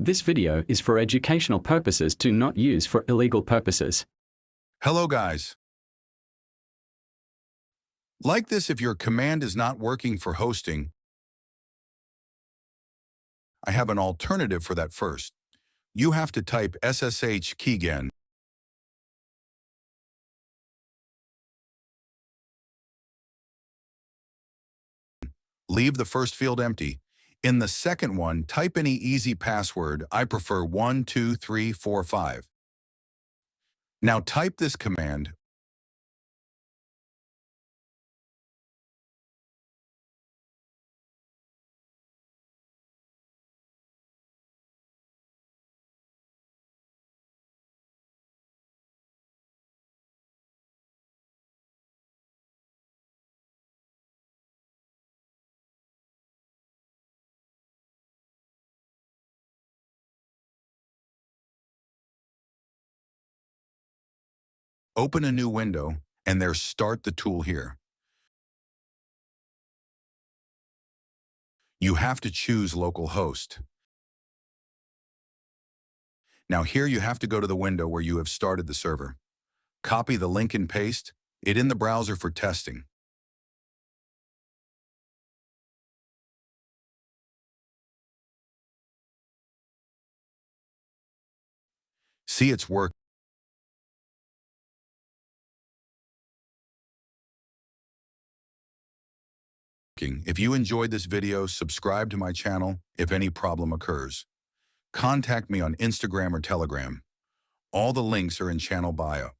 This video is for educational purposes to not use for illegal purposes. Hello guys. Like this if your command is not working for hosting. I have an alternative for that first. You have to type ssh keygen. Leave the first field empty. In the second one, type any easy password. I prefer 12345. Now type this command. Open a new window, and there's Start the tool here. You have to choose localhost. Now here you have to go to the window where you have started the server. Copy the link and paste it in the browser for testing. See its work. If you enjoyed this video, subscribe to my channel if any problem occurs. Contact me on Instagram or Telegram. All the links are in channel bio.